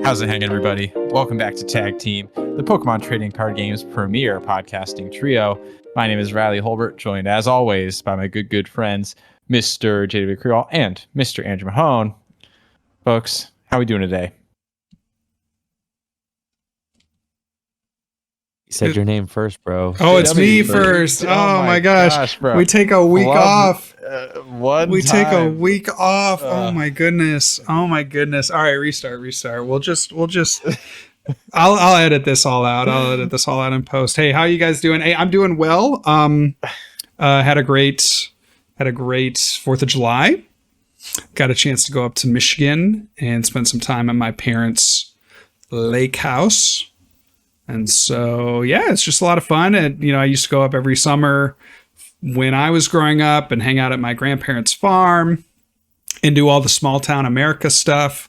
How's it hanging, everybody? Welcome back to Tag Team, the Pokemon trading card game's premier podcasting trio. My name is Riley Hulbert, joined as always by my good friends, Mr. JW Kriewall and Mr. Andrew Mahone. Folks, how are we doing today? You said your name first, bro. Oh, it's me first. Oh my gosh, bro. we take a week off. Take a week off. Oh my goodness. All right, restart. We'll just. I'll edit this all out. In post. Hey, how you guys doing? Hey, I'm doing well. Had a great 4th of July. Got a chance to go up to Michigan and spend some time at my parents' lake house. And so, yeah, it's just a lot of fun. And, I used to go up every summer when I was growing up and hang out at my grandparents' farm and do all the small town America stuff,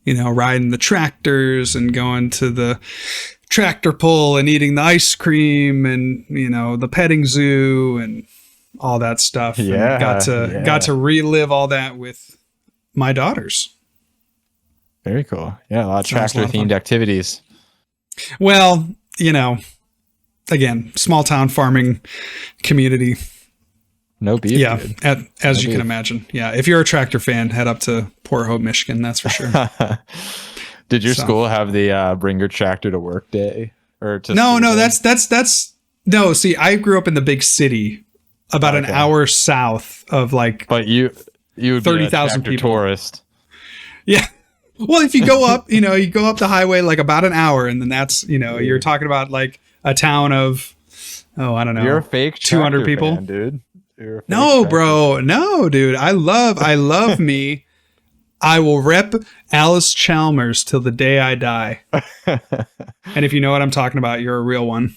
riding the tractors and going to the tractor pull and eating the ice cream and, the petting zoo and all that stuff. Yeah. And got to relive all that with my daughters. Very cool. Yeah, a lot of tractor-themed activities. Well, again, small town farming community. No beef. Yeah, as you can imagine. Yeah, if you're a tractor fan, head up to Port Hope, Michigan. That's for sure. Did your school have the bring your tractor to work day? No. That's no. See, I grew up in the big city, about an hour south of But you would 30,000 be a people. Tourist. Yeah. Well, if you go up, you go up the highway like about an hour, and then that's, you're talking about like a town of, I don't know. You're a fake 200 people, fan, dude. No, bro. No, dude. I love me. I will rep Alice Chalmers till the day I die. And if you know what I'm talking about, you're a real one.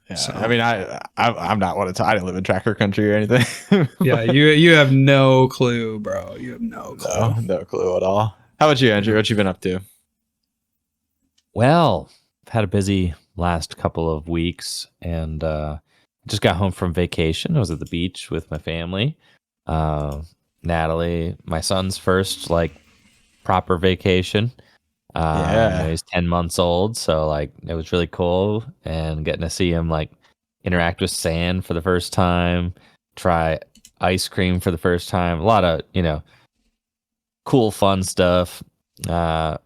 Yeah, so. I mean, I'm not one of I didn't live in tractor country or anything. Yeah, you have no clue, bro. You have no clue. No clue at all. How about you, Andrew? What you been up to? Well, I've had a busy last couple of weeks and just got home from vacation. I was at the beach with my family. Natalie, my son's first proper vacation. He's 10 months old, so it was really cool, and getting to see him interact with sand for the first time, try ice cream for the first time, a lot of cool fun stuff. As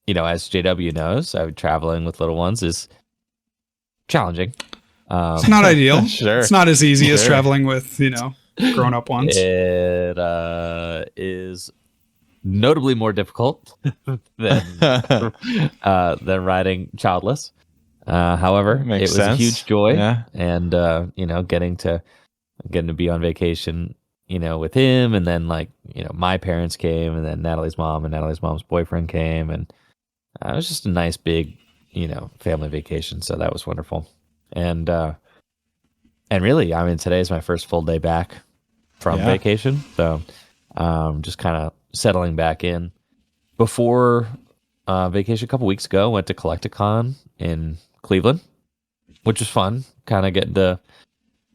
JW knows, traveling with little ones is challenging. It's not ideal. Sure. It's not as easy as traveling with grown up ones. It is notably more difficult than riding childless. However, it was a huge joy, and getting to be on vacation, with him, and then my parents came, and then Natalie's mom and Natalie's mom's boyfriend came, and it was just a nice big, family vacation. So that was wonderful, and really, I mean, today's my first full day back from vacation, so just kind of settling back in. Before vacation a couple weeks ago, went to Collecticon in Cleveland, which was fun. Kind of getting to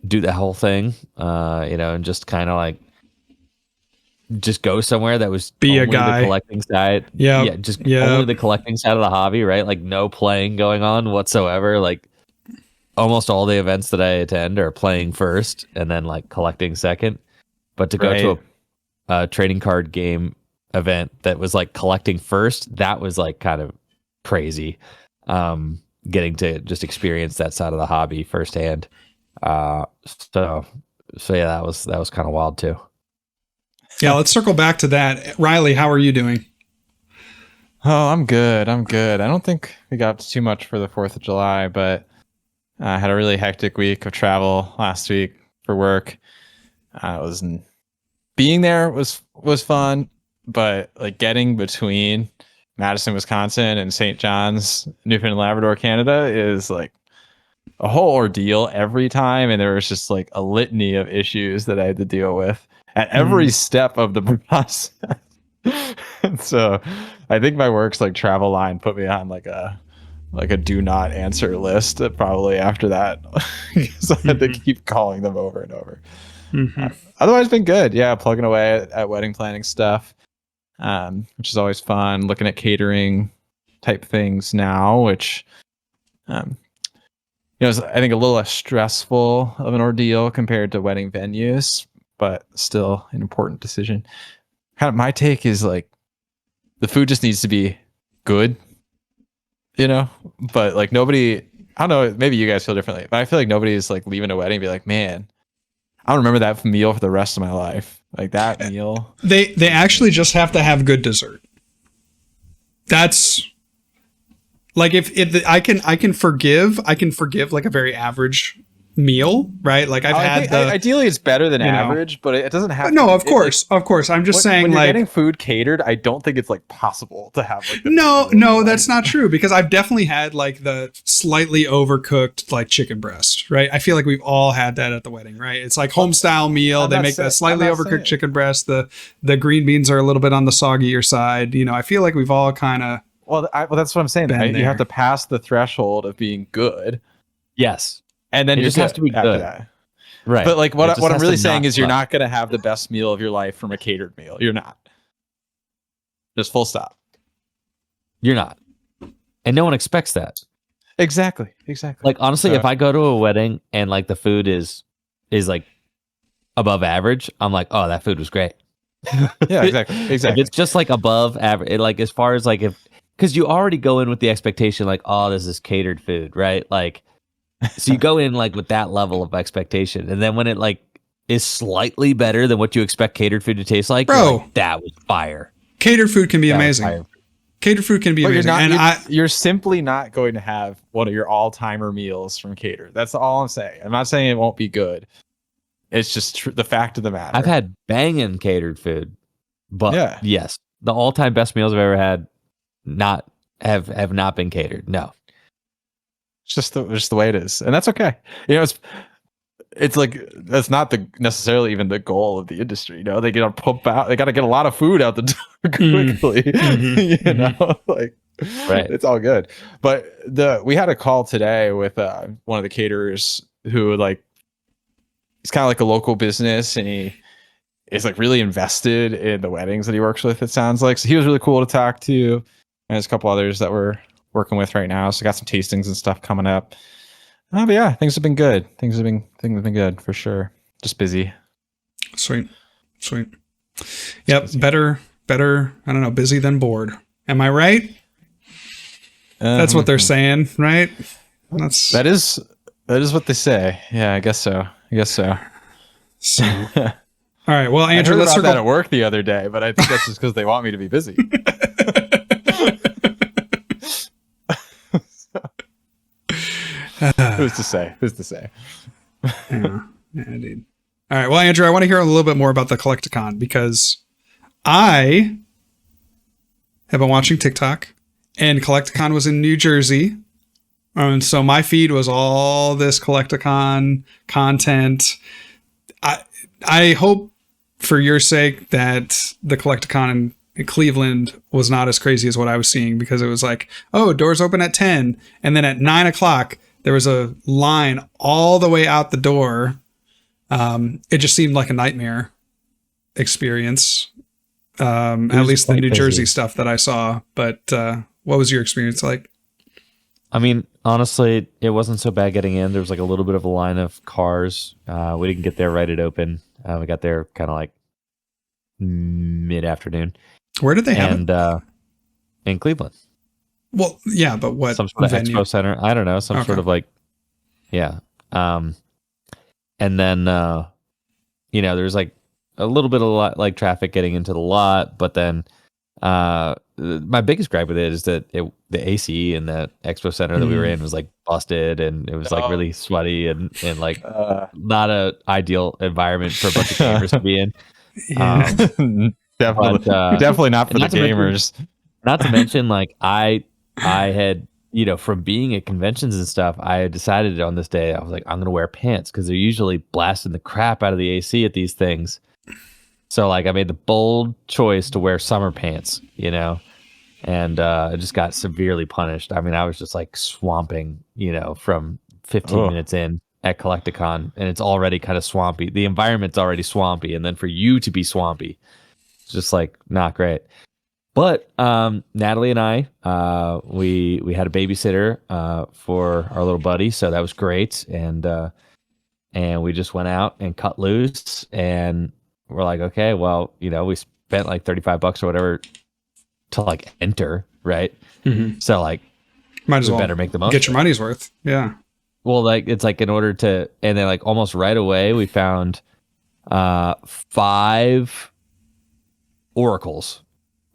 do the whole thing, and just kind of just go somewhere that was be only a guy. The collecting side. Only the collecting side of the hobby, right? No playing going on whatsoever. Almost all the events that I attend are playing first and then collecting second. But to go to a trading card game event that was collecting first, that was kind of crazy. Getting to just experience that side of the hobby firsthand. So yeah, that was kind of wild too. Yeah, let's circle back to that. Riley, how are you doing? Oh, I'm good. I don't think we got up to too much for the 4th of July, but I had a really hectic week of travel last week for work. Being there was fun, but getting between Madison, Wisconsin and St. John's, Newfoundland and Labrador, Canada is a whole ordeal every time, and there was just a litany of issues that I had to deal with at every step of the process. So I think my work's travel line put me on a do not answer list probably after that, because I had to keep calling them over and over. Otherwise been good. Yeah, plugging away at wedding planning stuff. which is always fun. Looking at catering type things now, which is, I think, a little less stressful of an ordeal compared to wedding venues, but still an important decision. Kind of my take is like the food just needs to be good, but like nobody, I don't know, maybe you guys feel differently, but I feel like nobody's like leaving a wedding and be like, man, I don't remember that meal for the rest of my life. Like that meal. They actually just have to have good dessert. That's like if I can forgive like a very average meal, right? Like ideally it's better than average, but it doesn't have. No, of course. I'm just saying, when you're like, getting food catered, I don't think it's like possible to have like. No, that's not true, because I've definitely had like the slightly overcooked like chicken breast, right? I feel like we've all had that at the wedding, right? It's like home style meal. They make that slightly overcooked chicken breast. The green beans are a little bit on the soggier side. I feel like we've all kind of. Well, that's what I'm saying. Right? You have to pass the threshold of being good. Yes. And then it just has to be good. Right. But like what I'm really saying is you're not going to have the best meal of your life from a catered meal. You're not. Just full stop. You're not. And no one expects that. Exactly. Like, honestly, if I go to a wedding and like the food is like above average, I'm like, oh, that food was great. Yeah, exactly. If it's just like above average, like as far as like because you already go in with the expectation like, oh, this is catered food, right? Like, so you go in like with that level of expectation, and then when it like is slightly better than what you expect catered food to taste like, bro, like, that was fire. Catered food can be amazing. Catered food can be amazing. You're simply not going to have one of your all-timer meals from catered. That's all I'm saying. I'm not saying it won't be good. It's just the fact of the matter. I've had banging catered food, but yes, the all-time best meals I've ever had have not been catered. No. It's just the way it is, and that's okay. It's like that's not necessarily even the goal of the industry. They got to pump out. They got to get a lot of food out the door quickly. Like right. It's all good. But we had a call today with one of the caterers who like he's kind of like a local business, and he is like really invested in the weddings that he works with. It sounds like so he was really cool to talk to, and there's a couple others that we're working with right now, so got some tastings and stuff coming up. But yeah, things have been good. Things have been good for sure. Just busy. Sweet. Yep. Busy. Better. I don't know. Busy than bored. Am I right? That's what they're saying, right? That is what they say. Yeah, I guess so. So, all right. Well, Andrew, let's circle that at work the other day, but I think that's just because they want me to be busy. Who's to say? Yeah, dude. All right. Well, Andrew, I want to hear a little bit more about the Collecticon, because I have been watching TikTok, and Collecticon was in New Jersey. And so my feed was all this Collecticon content. I hope for your sake that the Collecticon in Cleveland was not as crazy as what I was seeing, because it was like, oh, doors open at 10. And then at 9:00, there was a line all the way out the door. It just seemed like a nightmare experience. At least the New Jersey stuff that I saw. But what was your experience like? I mean, honestly, it wasn't so bad getting in. There was like a little bit of a line of cars. We didn't get there right at open. We got there kind of like mid-afternoon. Where did they have it? In Cleveland. Well, yeah, but what? Some sort of expo center. I don't know. Some sort of like, yeah. And then, there's like a little bit of like traffic getting into the lot, but then my biggest gripe with it is that the AC in the expo center that we were in was like busted, and it was like really sweaty and like not a ideal environment for a bunch of gamers to be in. Definitely not for the gamers. Not to mention, like I had, from being at conventions and stuff, I had decided on this day, I was like, I'm gonna wear pants, because they're usually blasting the crap out of the AC at these things. So like I made the bold choice to wear summer pants, and I just got severely punished. I mean, I was just like swamping, from 15 minutes in at Collecticon, and it's already kind of swampy. The environment's already swampy, and then for you to be swampy, it's just like not great. But Natalie and I, we had a babysitter for our little buddy, so that was great. And we just went out and cut loose, and we're like, okay, well, we spent like $35 or whatever to like enter, right? Mm-hmm. So like, might as well better make the most. Get your money's worth. Yeah. Well, like it's like in order to, and then like almost right away we found 5 oracles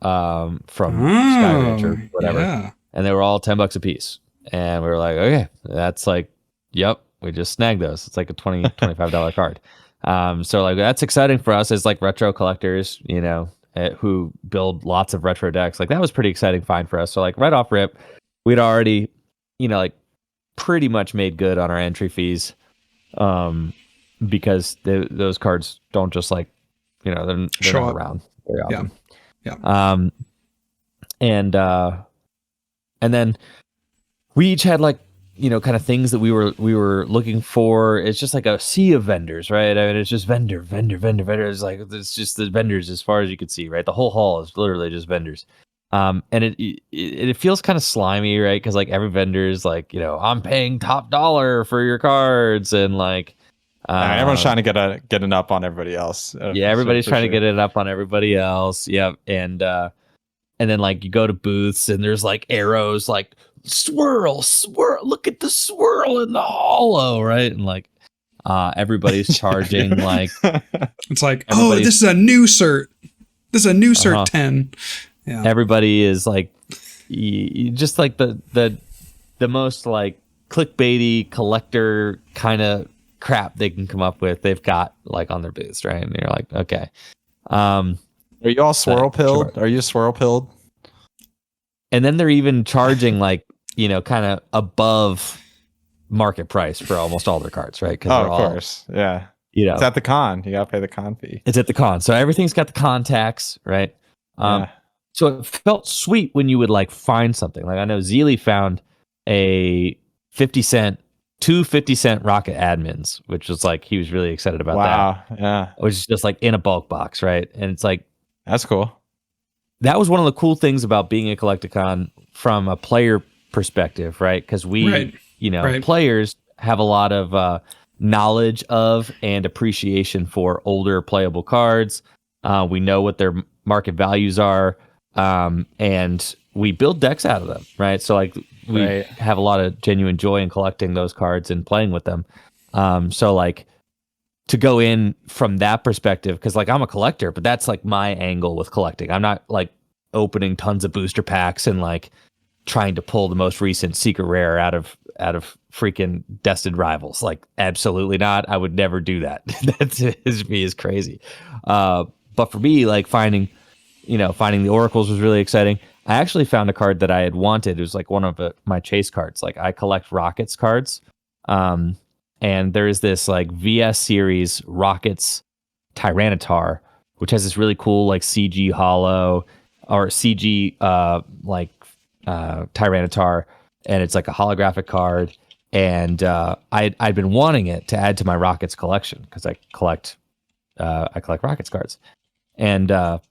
from Skyridge or whatever, and they were all $10 a piece, and we were like, okay, that's like, yep, we just snagged those. It's like a $25 card. So like that's exciting for us as like retro collectors, who build lots of retro decks. Like that was pretty exciting find for us. So like right off rip, we'd already, like pretty much made good on our entry fees, because those cards don't just like, they're not around very often. Yeah. And then we each had like, kind of things that we were looking for. It's just like a sea of vendors, right? I mean, it's just vendor. It's like, it's just the vendors as far as you could see, right? The whole hall is literally just vendors. And it feels kind of slimy, right? Because like every vendor is like, I'm paying top dollar for your cards, and like everyone's trying to get an up on everybody else. Everybody's trying to get it up on everybody else. Yeah, and then like you go to booths and there's like arrows, like swirl, look at the swirl in the hollow, right? And like everybody's charging like it's like, oh, this is a new cert. This is a new cert 10. Yeah. Everybody is like, just like the most like clickbaity collector kind of crap they can come up with. They've got like on their booths, right? And you're like, okay. Are you all swirl pilled? Sure. Are you swirl pilled? And then they're even charging like, kind of above market price for almost all their cards, right? Of course. Yeah. It's at the con. You got to pay the con fee. It's at the con. So everything's got the con tax, right? So it felt sweet when you would like find something. Like I know Zeely found a 50-cent Rocket admins, which was like, he was really excited about that. Wow. Yeah. Which is just like in a bulk box, right? And it's like, that's cool. That was one of the cool things about being a Collecticon from a player perspective, right? Because we, players have a lot of knowledge of and appreciation for older playable cards. We know what their market values are, and we build decks out of them, right? So like we have a lot of genuine joy in collecting those cards and playing with them. So like to go in from that perspective, because like I'm a collector, but that's like my angle with collecting. I'm not like opening tons of booster packs and like trying to pull the most recent secret rare out of freaking Destined Rivals. Like absolutely not. I would never do that. That is crazy. But for me, like finding the oracles was really exciting. I actually found a card that I had wanted. It was like one of my chase cards. Like I collect Rockets cards. And there is this like VS series Rockets Tyranitar, which has this really cool like CG holo or CG Tyranitar, and it's like a holographic card. And I'd been wanting it to add to my Rockets collection because I collect Rockets cards, and I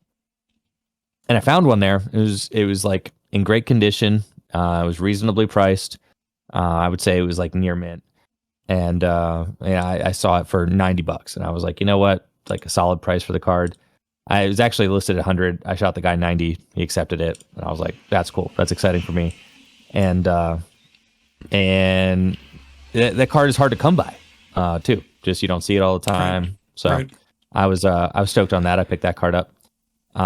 found one there. It was like in great condition. It was reasonably priced. I would say it was like near mint. And I saw it for $90, and I was like, you know what? It's like a solid price for the card. I was actually listed at 100. I shot the guy 90. He accepted it, and I was like, that's cool. That's exciting for me. And that card is hard to come by, too. Just you don't see it all the time. Right. So I was stoked on that. I picked that card up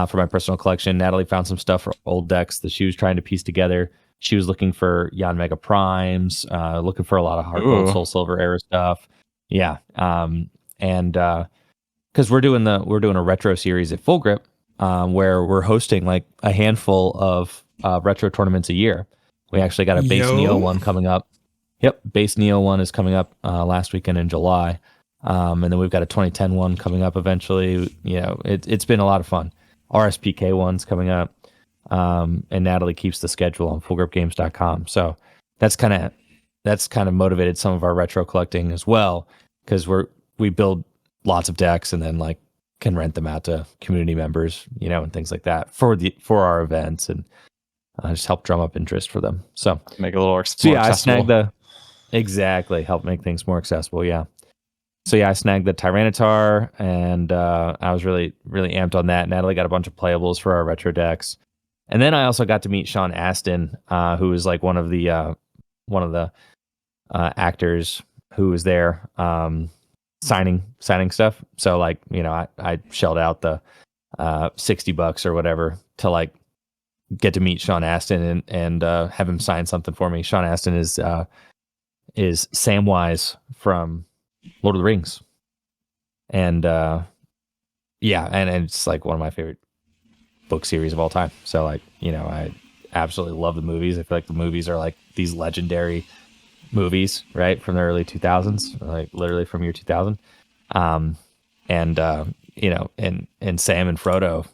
for my personal collection. Natalie found some stuff for old decks that she was trying to piece together. She was looking for Yan Mega Primes, looking for a lot of Heart Gold, Soul Silver era stuff. Yeah. And because we're doing a retro series at Full Grip, where we're hosting like a handful of retro tournaments a year. We actually got a base Neo one coming up. Yep, base Neo one is coming up last weekend in July. And then we've got a 2010 one coming up eventually. It's been a lot of fun. RSPK one's coming up. And Natalie keeps the schedule on fullgripgames.com. So that's kind of motivated some of our retro collecting as well, because we build lots of decks, and then like can rent them out to community members, and things like that for our events, and just help drum up interest for them. So make it a little more accessible. I snagged help make things more accessible. Yeah. So I snagged the Tyranitar, and I was really, really amped on that. Natalie got a bunch of playables for our retro decks. And then I also got to meet Sean Astin, who was like one of the actors who was there signing stuff. So like, I shelled out the $60 or whatever to like get to meet Sean Astin and have him sign something for me. Sean Astin is Samwise from Lord of the Rings, and and it's like one of my favorite book series of all time. So like, I absolutely love the movies. I feel like the movies are like these legendary movies, right, from the early 2000s, like literally from year 2000. And Sam and Frodo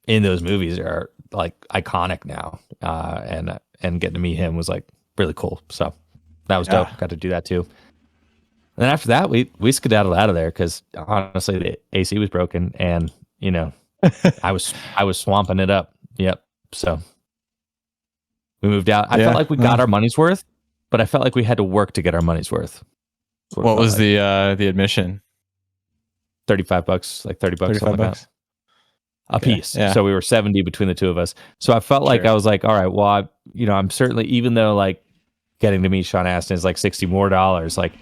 in those movies are like iconic now. And getting to meet him was like really cool. So that was dope. Got to do that too. And then after that, we skedaddled out of there because honestly the AC was broken, and I was swamping it up. Yep. So we moved out. I felt like we got our money's worth, but I felt like we had to work to get our money's worth. What was the admission? $35, like $30, something like that. A piece. Yeah. So we were 70 between the two of us. So I felt like I was like, all right, well, I'm certainly, even though like getting to meet Sean Astin is like $60 more, like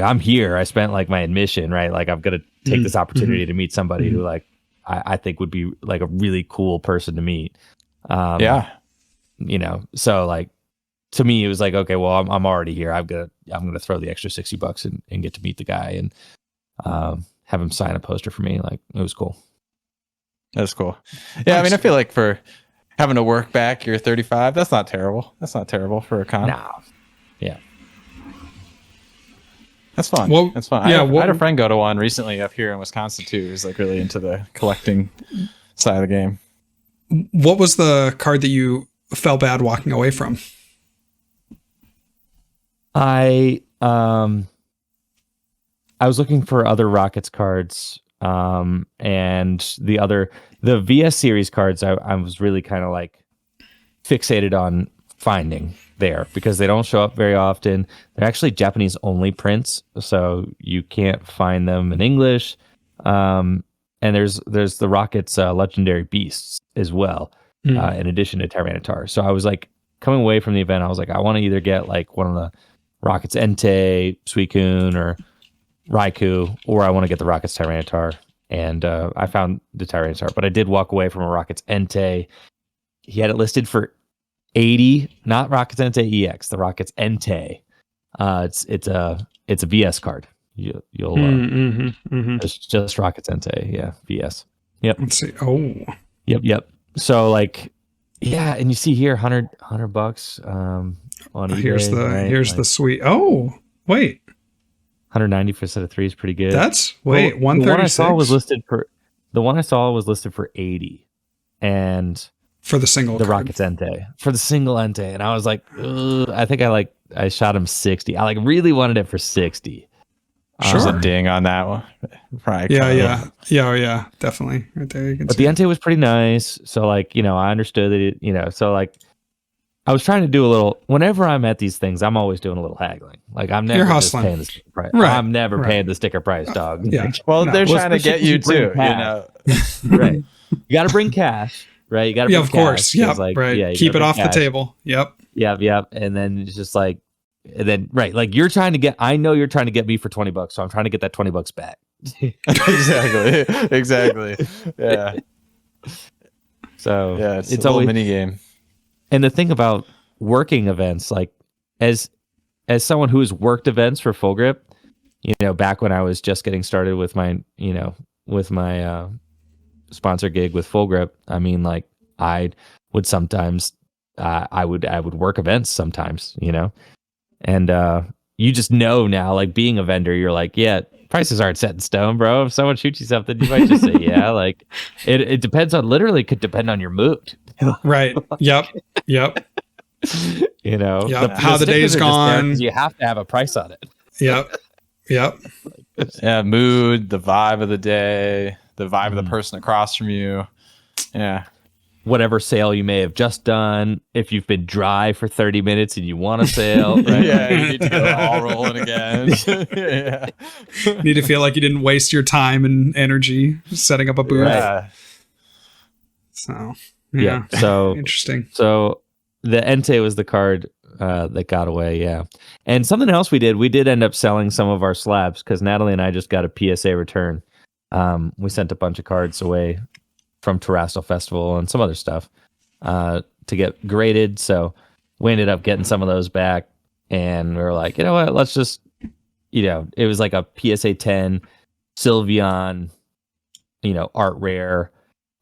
I'm here. I spent like my admission, right? Like I'm going to take this opportunity to meet somebody who like, I think would be like a really cool person to meet. So like, to me, it was like, okay, well, I'm already here. I'm gonna throw the extra $60 and get to meet the guy and have him sign a poster for me. Like, it was cool. That's cool. Yeah, I mean, I feel like for having to work back your 35, that's not terrible. That's not terrible for a con. No. Yeah. That's fun. Well, that's fun. I had a friend go to one recently up here in Wisconsin too. Who's like really into the collecting side of the game. What was the card that you felt bad walking away from? I was looking for other Rockets cards, and the VS series cards I was really kind of like fixated on finding there because they don't show up very often. They're actually Japanese only prints, so you can't find them in English. And there's the Rockets legendary beasts as well, in addition to Tyranitar. So I was like coming away from the event, I was like, I want to either get like one of the Rockets Entei, Suicune, or Raikou, or I want to get the Rockets Tyranitar. And I found the Tyranitar, but I did walk away from a Rockets Entei. He had it listed for 80, not Rockets Entei EX, the Rockets Entei. It's a VS card. It's just Rockets Entei, yeah, VS. Yep. Let's see. Oh. Yep. So like, yeah, and you see here, $100 on eBay. Here's the sweet. Oh, wait. 190 for a set of 3 is pretty good. That's 136. The one I saw was listed for 80, and for the single the Rockets Entei, for the single Entei, and I was like, I think I shot him 60. I like really wanted it for 60. Sure. A ding on that one. Probably. Yeah, definitely. Right there, you can but see the Entei was pretty nice. So like, I understood that so like, I was trying to do a little. Whenever I'm at these things, I'm always doing a little haggling. Like I'm never just paying the sticker price. Right. I'm never paying the sticker price, dog. Yeah. Well, they're trying to get you too. Right. You got to bring cash, right? You got to. Yeah, of course. Yeah. Like, right. Yeah, keep it off the table. Yep. Yep. And then it's just like, right. Like you're trying to get. I know you're trying to get me for $20, so I'm trying to get that $20 back. Exactly. Yeah. So yeah, it's always a mini game. And the thing about working events, like as someone who has worked events for Full Grip, back when I was just getting started with my, sponsor gig with Full Grip, I mean, like I would sometimes, I would work events sometimes, and you just know now, like being a vendor, you're like, yeah, prices aren't set in stone, bro. If someone shoots you something, you might just say, yeah, like it depends on, literally could depend on your mood. Right. Yep. Yep. How the day's gone. You have to have a price on it. Yep. Yeah, mood, the vibe of the day, the vibe of the person across from you. Yeah. Whatever sale you may have just done, if you've been dry for 30 minutes and you want a sale, right? Yeah, you need to get it all rolling again. Yeah. Need to feel like you didn't waste your time and energy setting up a booth. Yeah. So so interesting. So the Entei was the card that got away. Yeah. And something else we did end up selling some of our slabs because Natalie and I just got a PSA return. We sent a bunch of cards away from Terrestrial Festival and some other stuff to get graded. So we ended up getting some of those back, and we were like, you know what, let's just, it was like a PSA 10 Sylveon, art rare,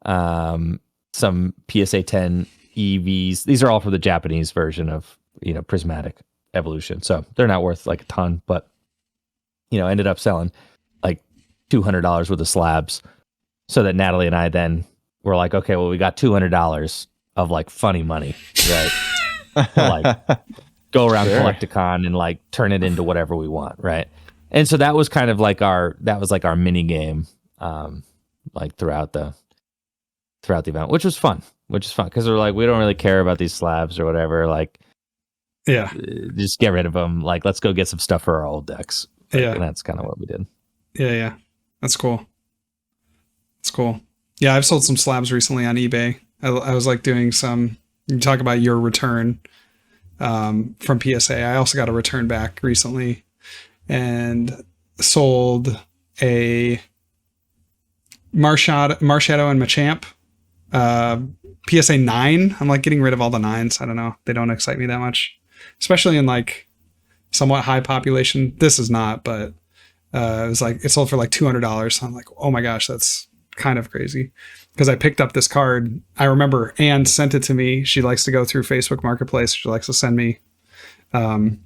some PSA 10 EVs. These are all for the Japanese version of, Prismatic Evolution. So they're not worth like a ton, but, ended up selling like $200 worth of slabs, so that Natalie and I then were like, okay, well, we got $200 of like funny money, right? Like go around Collecticon and like turn it into whatever we want, right? And so that was kind of like our mini game, like throughout the event, which was fun because we're like, we don't really care about these slabs or whatever, like, just get rid of them. Like, let's go get some stuff for our old decks. Like, and that's kind of what we did. Yeah, that's cool. It's cool. Yeah, I've sold some slabs recently on eBay. I was like doing some. You talk about your return from PSA. I also got a return back recently, and sold a Marshadow and Machamp PSA 9. I'm like getting rid of all the 9s. I don't know. They don't excite me that much, especially in like somewhat high population. This is not, but it was like it sold for like $200. So I'm like, oh my gosh, that's kind of crazy, because I picked up this card. I remember Anne sent it to me. She likes to go through Facebook Marketplace. She likes to send me, I'm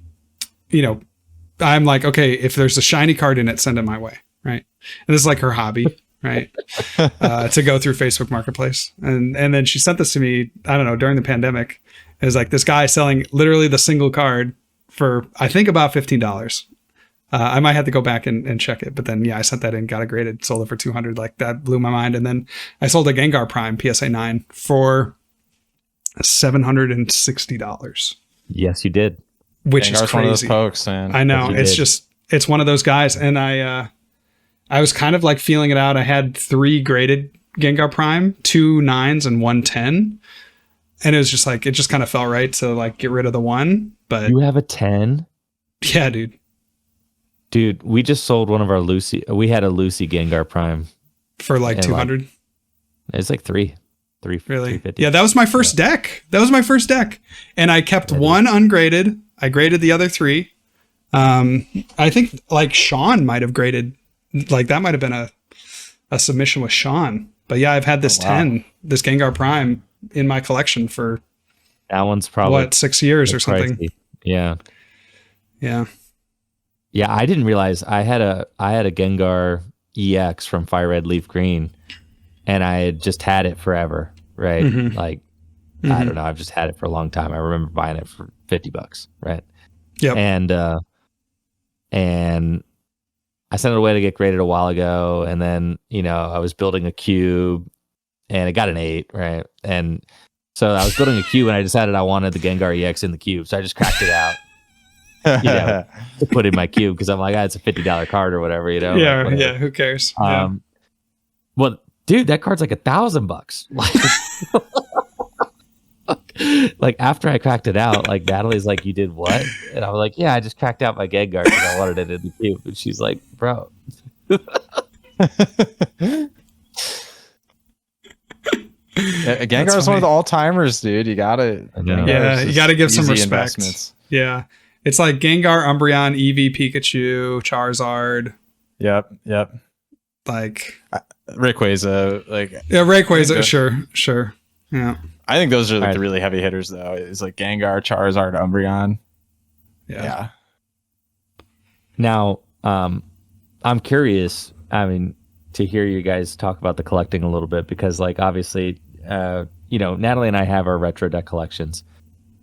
like, okay, if there's a shiny card in it, send it my way, right? And this is like her hobby, right? To go through Facebook Marketplace. And then she sent this to me, I don't know, during the pandemic. It was like this guy selling literally the single card for, I think, about $15. I might have to go back and check it, but then I sent that in, got it graded, sold it for $200. Like, that blew my mind. And then I sold a Gengar Prime PSA 9 for $760. Yes, you did. Which Gengar's is crazy. One of those pokes, man. I know. It's one of those guys. And I was kind of like feeling it out. I had 3 graded Gengar Prime, 2 9s and 1 10. And it was just like, it just kind of felt right to like get rid of the 1. But you have a 10? Yeah, dude. Dude, we just sold one of our Lucy. We had a Lucy Gengar Prime for like 200. Like, it's like 3 really? 350. Yeah, that was my first deck. And I kept 1 ungraded. I graded the other 3. I think like Sean might have graded, like that might have been a submission with Sean. But yeah, I've had this 10, this Gengar Prime in my collection for that one's probably 6 years or something. Pricey. Yeah. Yeah, I didn't realize I had a Gengar EX from Fire Red Leaf Green, and I had just had it forever, right? Mm-hmm. Like, I don't know, I've just had it for a long time. I remember buying it for $50, right? Yeah. And I sent it away to get graded a while ago, and then I was building a cube, and it got an 8, right? And so I was building a cube, and I decided I wanted the Gengar EX in the cube, so I just cracked it out. To put in my cube, because I'm like, it's a $50 card or whatever, Yeah, like, yeah. Who cares? Well, dude, that card's like $1,000. Like after I cracked it out, like Natalie's like, "You did what?" And I was like, "Yeah, I just cracked out my Gengar because I wanted it in the cube." And she's like, "Bro." Gengar is one of the all timers, dude. You gotta, you gotta give some respect. Yeah. It's like Gengar, Umbreon, Eevee, Pikachu, Charizard. Yep. Like Rayquaza, Rayquaza, sure. Yeah. I think those are the really heavy hitters, though. It's like Gengar, Charizard, Umbreon. Yeah. Now, I'm curious. I mean, to hear you guys talk about the collecting a little bit, because, like, obviously, Natalie and I have our retro deck collections.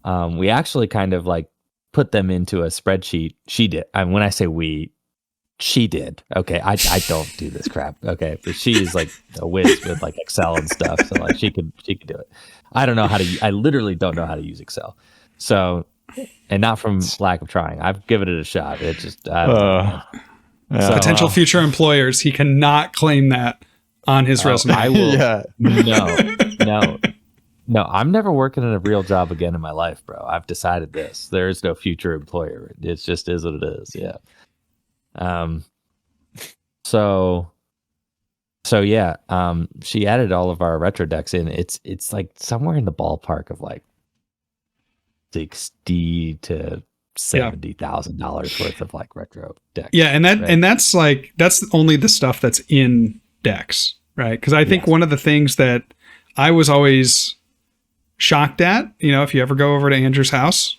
We actually kind of like put them into a spreadsheet. She did. When I say we, She did. Okay. I don't do this crap. Okay. But she is like a whiz with like Excel and stuff. So like she could do it. I literally don't know how to use Excel. So, and not from lack of trying. I've given it a shot. It just, I don't know. So, potential future employers, he cannot claim that on his resume. I will. No, I'm never working in a real job again in my life, bro. I've decided this. There is no future employer. It just is what it is. Yeah. So yeah, she added all of our retro decks in. It's like somewhere in the ballpark of like $60,000 to $70,000 worth of like retro decks. Yeah, and that's only the stuff that's in decks, right? Because I think one of the things that I was always shocked at, if you ever go over to Andrew's house,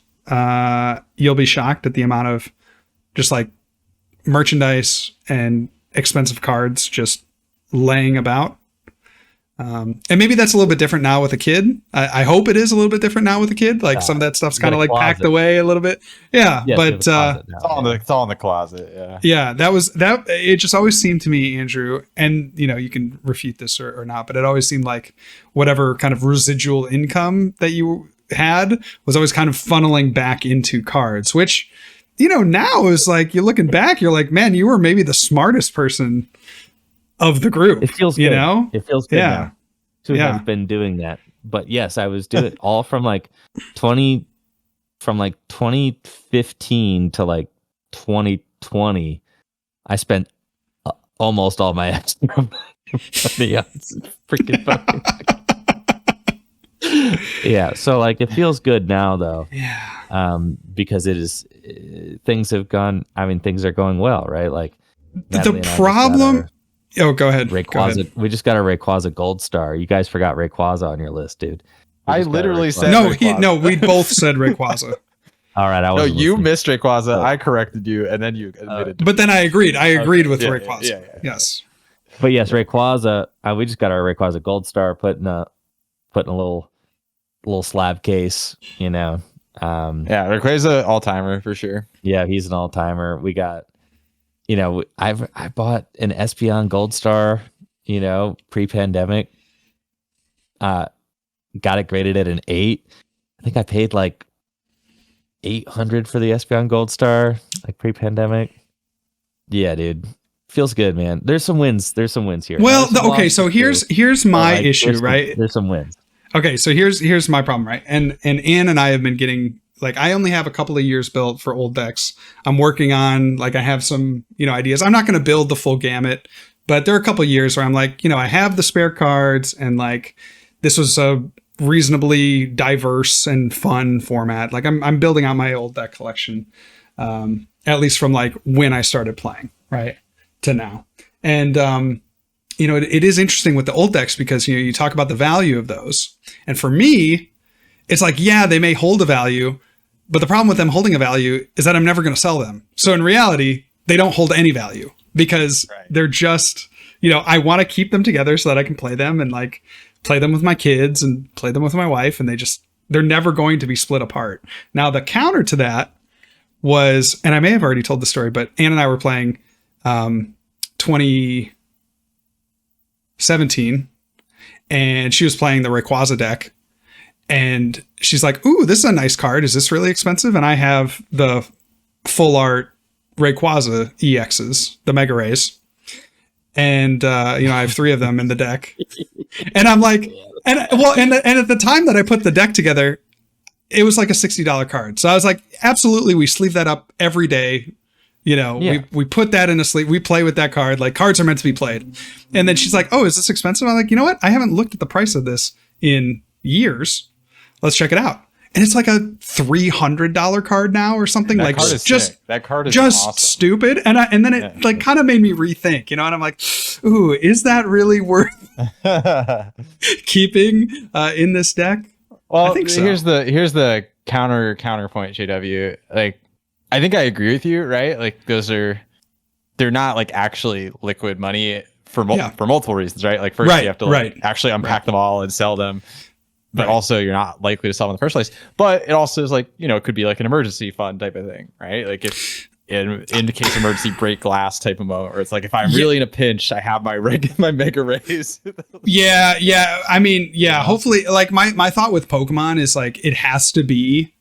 you'll be shocked at the amount of just like merchandise and expensive cards just laying about. And maybe that's a little bit different now with a kid. I hope it is a little bit different now with a kid. Like some of that stuff's kind of like packed away a little bit. Yeah, but it's all in the closet. Yeah. Yeah, that. It just always seemed to me, Andrew, and you can refute this or not, but it always seemed like whatever kind of residual income that you had was always kind of funneling back into cards, which, now is like, you're looking back, you're like, man, you were maybe the smartest person of the group. It feels good. It feels good now to Yeah. have been doing that. But yes, I was doing it all from like 2015 to like 2020. I spent almost all my extra money on freaking fucking. Yeah, so like it feels good now though. Yeah. Because it is things are going well, right? Like the problem. Oh, go ahead. Rayquaza. We just got a Rayquaza Gold Star. You guys forgot Rayquaza on your list, dude. I literally said no. We both said Rayquaza. All right, you missed Rayquaza. I corrected you, and then you admitted. But then I agreed. I agreed with Rayquaza. Yeah. Yes. But yes, Rayquaza. We just got our Rayquaza Gold Star put in a little slab case. Rayquaza all timer for sure. Yeah, he's an all timer. We got. I bought an Espeon Gold Star, pre-pandemic. Got it graded at an 8. I think I paid like $800 for the Espeon Gold Star, like pre-pandemic. Yeah, dude. Feels good, man. There's some wins here. Well, okay, so here's my issue, right? There's some wins. Okay, so here's my problem, right? And Ann and I have been getting, like, I only have a couple of years built for old decks. I'm working on, like, I have some, ideas. I'm not going to build the full gamut, but there are a couple of years where I'm like, I have the spare cards, and like, this was a reasonably diverse and fun format. Like, I'm building out my old deck collection, at least from like when I started playing, right, to now. And it is interesting with the old decks because you talk about the value of those, and for me, it's like, yeah, they may hold a value, but the problem with them holding a value is that I'm never going to sell them. So in reality, they don't hold any value because they're just, I want to keep them together so that I can play them and like play them with my kids and play them with my wife. And they're never going to be split apart. Now, the counter to that was, and I may have already told the story, but Ann and I were playing 2017 and she was playing the Rayquaza deck. And she's like, ooh, this is a nice card. Is this really expensive? And I have the full art Rayquaza EXs, the Mega Rays. And, I have 3 of them in the deck. And I'm like, and at the time that I put the deck together, it was like a $60 card. So I was like, absolutely, we sleeve that up every day. We put that in a sleeve. We play with that card. Like, cards are meant to be played. And then she's like, oh, is this expensive? I'm like, you know what? I haven't looked at the price of this in years. Let's check it out. And it's like a $300 card now or something. That like card that card is just awesome. Stupid. And then it like kind of made me rethink, and I'm like, ooh, is that really worth keeping in this deck? Well, I think so. Here's the counterpoint, JW. Like, I think I agree with you, right? Like, they're not like actually liquid money for multiple reasons, right? Like, first you have to actually unpack them all and sell them. But also, you're not likely to sell them in the first place. But it also is like, it could be like an emergency fund type of thing, right? Like, if in case of emergency break glass type of moment, or it's like if I'm really in a pinch, I have my mega raise. Yeah. I mean, hopefully, like my thought with Pokemon is like it has to be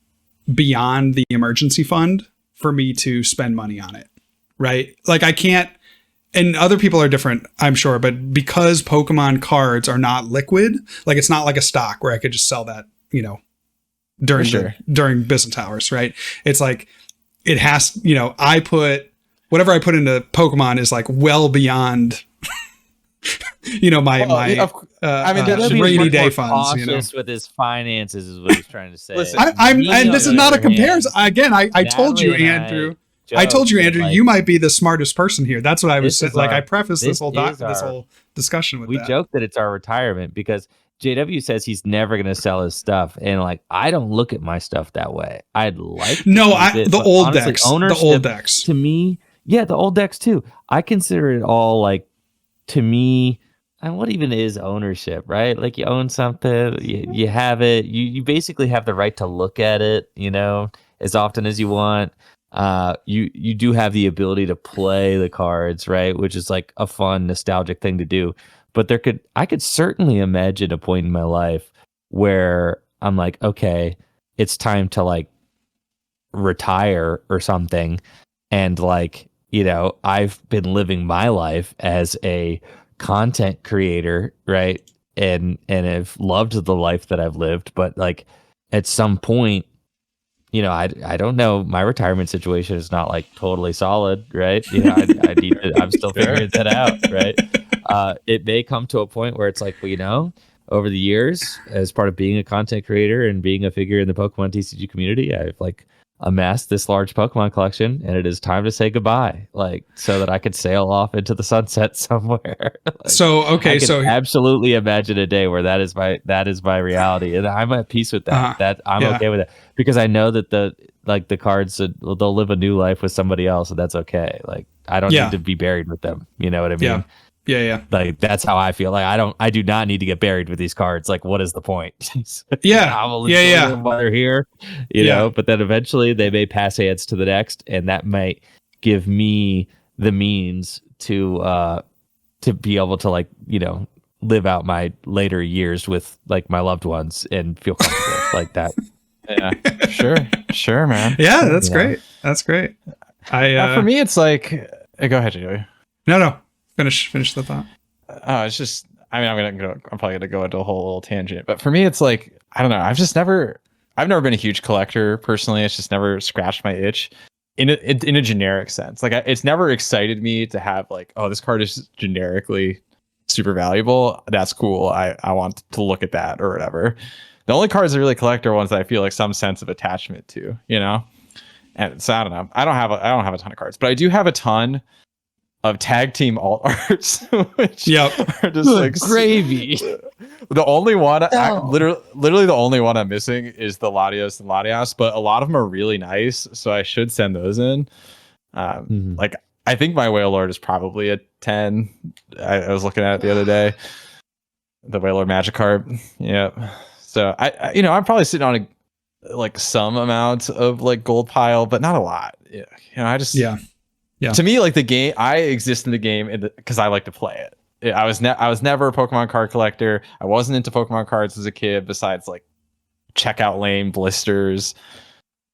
beyond the emergency fund for me to spend money on it, right? Like I can't, and other people are different, I'm sure, but because Pokemon cards are not liquid, like it's not like a stock where I could just sell that, during business hours, right? It's like it has, I put whatever I put into Pokemon is like well beyond my rainy day funds. With his finances is what he's trying to say. Listen, and this is not a comparison. Again, I told you, Andrew. I told you, Andrew, you might be the smartest person here. That's what I was saying. Like I prefaced this whole discussion with that. We joke that it's our retirement because JW says he's never going to sell his stuff, and like I don't look at my stuff that way. I'd like the old decks to me. Yeah, the old decks too. I consider it all like, to me, and what even is ownership, right? Like you own something, you have it. You basically have the right to look at it, as often as you want. You do have the ability to play the cards, right? Which is like a fun, nostalgic thing to do. But I could certainly imagine a point in my life where I'm like, okay, it's time to like retire or something. And like, I've been living my life as a content creator, right? And have loved the life that I've lived. But like at some point, I don't know. My retirement situation is not like totally solid, right? I'm still figuring that out, right? It may come to a point where it's like, over the years, as part of being a content creator and being a figure in the Pokemon TCG community, I've like amassed this large Pokemon collection, and it is time to say goodbye, like so that I could sail off into the sunset somewhere. I can absolutely imagine a day where that is my reality, and I'm at peace with that. That I'm okay with it because I know that the cards they'll live a new life with somebody else, and that's okay. Like I don't need to be buried with them. You know what I mean? Yeah. Like that's how I feel. Like I do not need to get buried with these cards. Like what is the point? I will enjoy them while they're here, but then eventually they may pass hands to the next, and that might give me the means to be able to like, live out my later years with like my loved ones and feel comfortable like that. Yeah, sure, man. Yeah, that's great. That's great. For me, it's like, go ahead, Joey. No. Finish the thought. It's just, I'm probably gonna go into a whole little tangent, but for me, it's like, I don't know. I've never been a huge collector personally. It's just never scratched my itch in a generic sense. Like it's never excited me to have like, oh, this card is generically super valuable. That's cool. I want to look at that or whatever. The only cards I really collect are ones that I feel like some sense of attachment to, And so I don't know. I don't have a ton of cards, but I do have a ton of tag team alt arts, which are just like gravy. The only one, literally the only one I'm missing is the Latios and Latias, but a lot of them are really nice, so I should send those in. Like I think my Whale Lord is probably a 10. I was looking at it the other day. The Whale Lord Magikarp. Yep. So I'm probably sitting on like some amount of like gold pile, but not a lot. Yeah. To me, like the game, I exist in the game because I like to play it. I was never a Pokemon card collector. I wasn't into Pokemon cards as a kid. Besides like checkout lane blisters,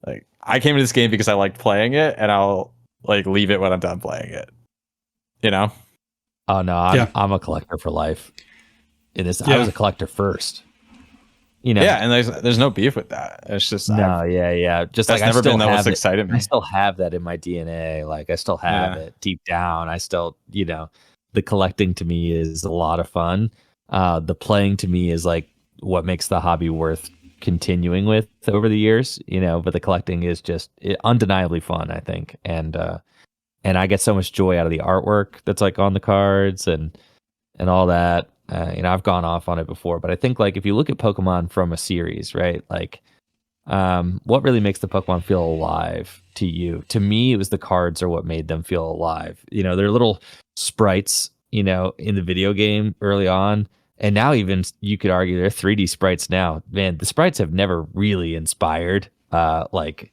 like I came into this game because I liked playing it, and I'll like leave it when I'm done playing it. Oh no, I'm a collector for life. I was a collector first. And there's no beef with that. It's just just like never been that what's excited me. I still have that in my DNA. Like I still have it deep down. I still, the collecting to me is a lot of fun. The playing to me is like what makes the hobby worth continuing with over the years. But the collecting is just undeniably fun, I think, and I get so much joy out of the artwork that's like on the cards and all that. I've gone off on it before, but I think like if you look at Pokemon from a series, right? Like, what really makes the Pokemon feel alive to you? To me, it was the cards are what made them feel alive. They're little sprites, in the video game early on, and now even you could argue they're 3D sprites now. Man, the sprites have never really inspired. Like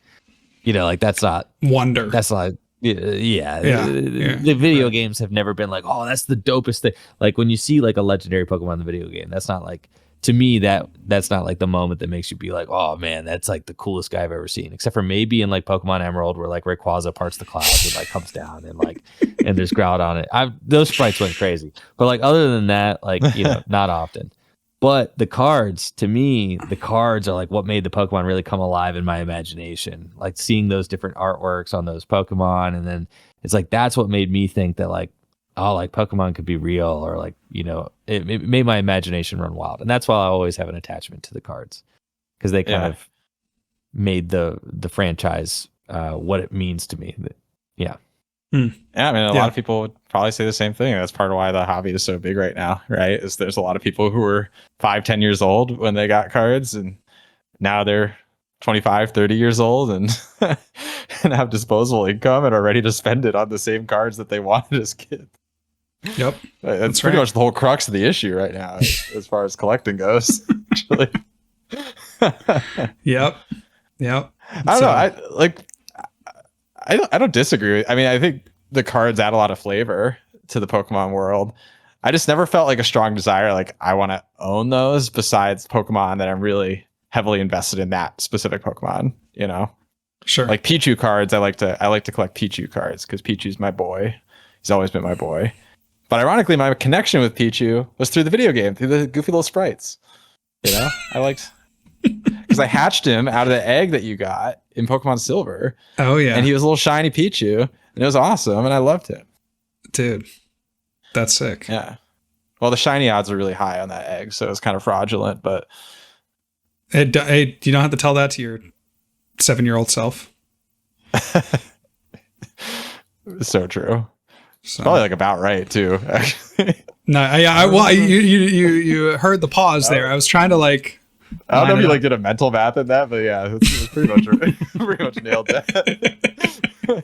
that's not wonder. That's like The video games have never been like, oh, that's the dopest thing. Like when you see like a legendary Pokemon in the video game, that's not like, to me, that's not like the moment that makes you be like, oh man, that's like the coolest guy I've ever seen. Except for maybe in like Pokemon Emerald, where like Rayquaza parts the clouds and like comes down and like and there's Groudon it. Those sprites went crazy. But like other than that, like not often. But the cards, to me, the cards are like what made the Pokemon really come alive in my imagination. Like seeing those different artworks on those Pokemon, and then it's like that's what made me think that like, oh, like Pokemon could be real, or like it made my imagination run wild, and that's why I always have an attachment to the cards because they kind of made the franchise what it means to me. Yeah. Yeah, I mean, a lot of people would probably say the same thing. That's part of why the hobby is so big right now, right? Is there's a lot of people who were 5-10 years old when they got cards, and now they're 25, 30 years old and and have disposable income and are ready to spend it on the same cards that they wanted as kids. Yep. That's pretty much the whole crux of the issue right now, as far as collecting goes. Actually. Yep. I don't know. I don't disagree. I mean, I think the cards add a lot of flavor to the Pokemon world. I just never felt like a strong desire, like I want to own those besides Pokemon that I'm really heavily invested in that specific Pokemon, Sure. Like Pichu cards, I like to collect Pichu cards because Pichu's my boy. He's always been my boy. But ironically, my connection with Pichu was through the video game, through the goofy little sprites. I liked because I hatched him out of the egg that you got in Pokemon Silver. Oh yeah. And he was a little shiny Pichu, and it was awesome, and I loved him. Dude, that's sick. Yeah. Well, the shiny odds are really high on that egg, so it's kind of fraudulent, but hey, you don't have to tell that to your 7-year-old self. So true. Probably like about right too. Actually. No, well, you heard the pause there. I was trying to like. I don't know if you like did a mental math in that, but yeah, it's pretty much nailed that.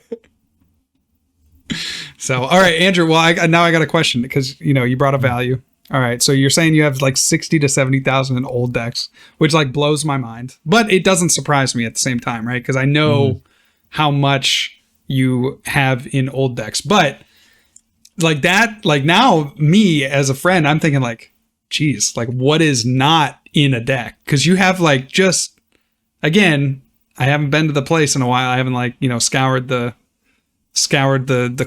So, all right, Andrew. Well, now I got a question because you brought a value. All right, so you're saying you have like 60 to 70,000 in old decks, which like blows my mind, but it doesn't surprise me at the same time, right? Because I know how much you have in old decks, but like that, like now me as a friend, I'm thinking like, geez, like what is not in a deck? Because you have like just, again, I haven't been to the place in a while. I haven't like scoured the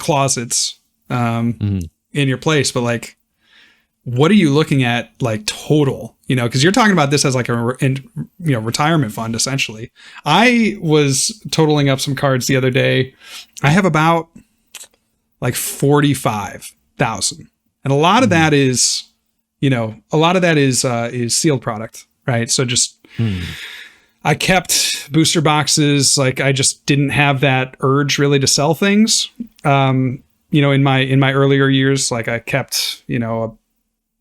closets in your place, but like, what are you looking at like total? Because you're talking about this as like a retirement fund essentially. I was totaling up some cards the other day. I have about like 45,000, and a lot of that is sealed product, right? So just I kept booster boxes. Like I just didn't have that urge really to sell things. In my earlier years, like I kept a